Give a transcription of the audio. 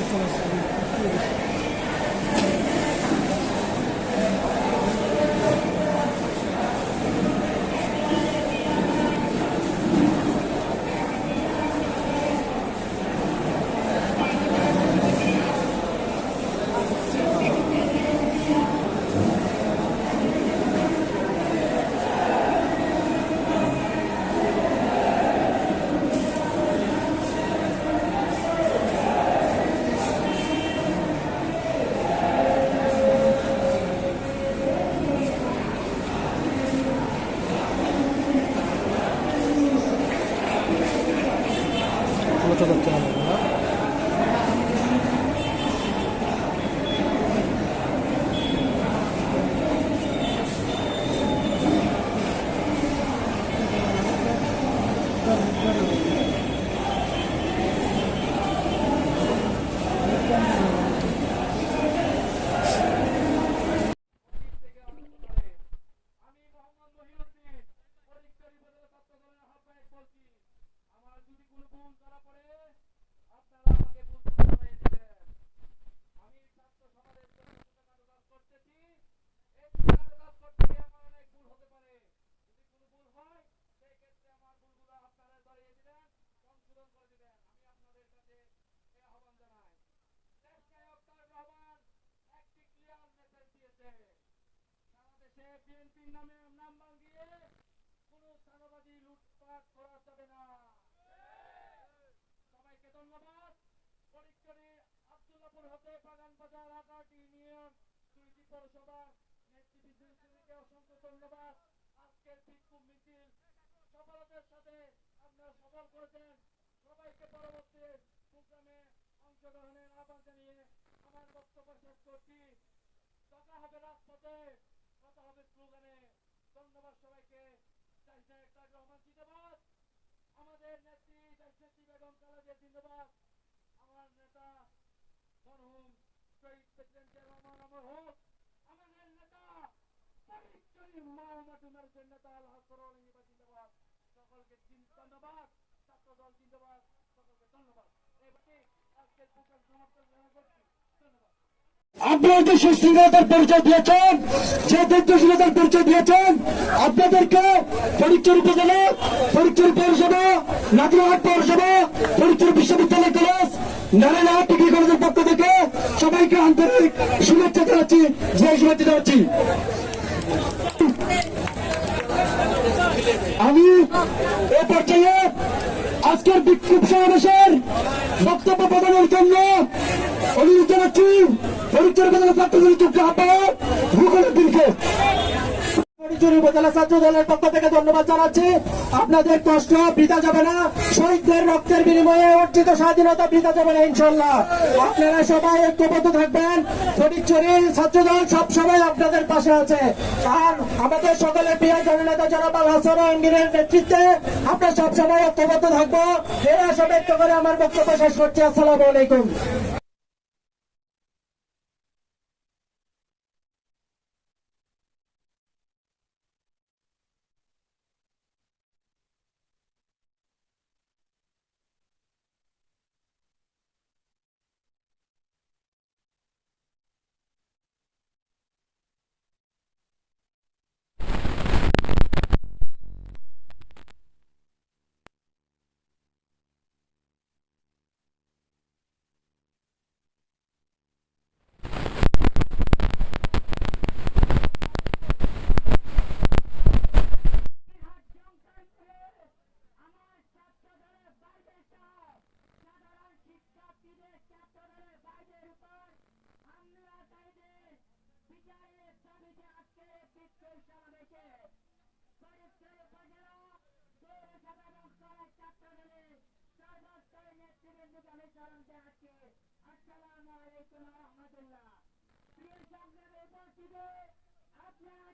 যাচ্ছে না বিএনপির নামে নাম ভাঙিয়ে কোন স্থানবাদী লুটপাট করা যাবে না। সবাইকে ধন্যবাদ। ফটিকছড়ি আব্দুল্লাহপুর হতে বাগান বাজার আকাট ইউনিয়ন 2টি পৌরসভার নেতৃবৃন্দকে অসংখ্য ধন্যবাদ। আজকের বিক্ষোভ মিছিল সফলতার সাথে আপনারা সফল করেছেন। সবাইকে পরবর্তী প্রোগ্রামে অংশগ্রহণের আহ্বান জানিয়ে আমার বক্তব্য শেষ করছি। কথা হবে রাজপথে, কথা হবে স্লোগানে। ধন্যবাদ সবাইকে। রহমান জিন্দাবাদ। আমাদের নেত্রী নেত্রী বেগম খালেদা জিন্দাবাদ। আমার নেতা মরহুম শহীদ প্রেসিডেন্ট রহমান অমর হোক। আমাদের নেতা ফটিকছড়ি মোহাম্মদ উমরের নেতা আল-হাসরুল জিন্দাবাদ। সকলকে ধন্যবাদ। ছাত্রদল জিন্দাবাদ। সকলকে ধন্যবাদ। এবারে আজকের প্রোগ্রাম সমাপ্ত করছি। ধন্যবাদ। আপনারা যে সুশৃঙ্খলতার পরিচয় দিয়েছেন, যে ধৈর্যশীলতার পরিচয় দিয়েছেন, আপনাদেরকে ফটিকছড়ি উপজেলা, ফটিকছড়ি পৌরসভা, নাজিরহাট পৌরসভা, ফটিকছড়ি বিশ্ববিদ্যালয় কলেজ, নারায়ণহাট ডিগ্রি কলেজের পক্ষ থেকে সবাইকে আন্তরিক শুভেচ্ছা জানাচ্ছি, শুভেচ্ছা জানাচ্ছি। আমি এ পর্যায়ে আজকের বিক্ষোভ সমাবেশের বক্তব্য প্রদানের জন্য অনুরোধ জানাচ্ছি ফটিকছড়ি উপজেলা ছাত্রদলের যুগ্ম আহ্বায়ক রুকনুদ্দিনকে। ফটিকছড়ি উপজেলা ছাত্র দলের পক্ষ থেকে ধন্যবাদ জানাচ্ছি। আপনাদের কষ্ট বৃথা যাবে না, শহীদদের রক্তের বিনিময়ে অর্জিত স্বাধীনতা বৃথা যাবে না ইনশাল্লাহ। আপনারা সবাই ঐক্যবদ্ধ থাকবেন। ফটিকছড়ি ছাত্র দল সবসময় আপনাদের পাশে আছে। আর আমাদের সকলের প্রিয় জননেতা জনাব আল-হাসরুল আমিনের নেতৃত্বে আমরা সবসময় ঐক্যবদ্ধ থাকবো। এই আশা ব্যক্ত করে আমার বক্তব্য শেষ করছি। আসসালামু আলাইকুম। আসসালামু আলাইকুম ওয়া রাহমাতুল্লাহ। প্রিয় সংগ্রামী উপস্থিতি, আপনার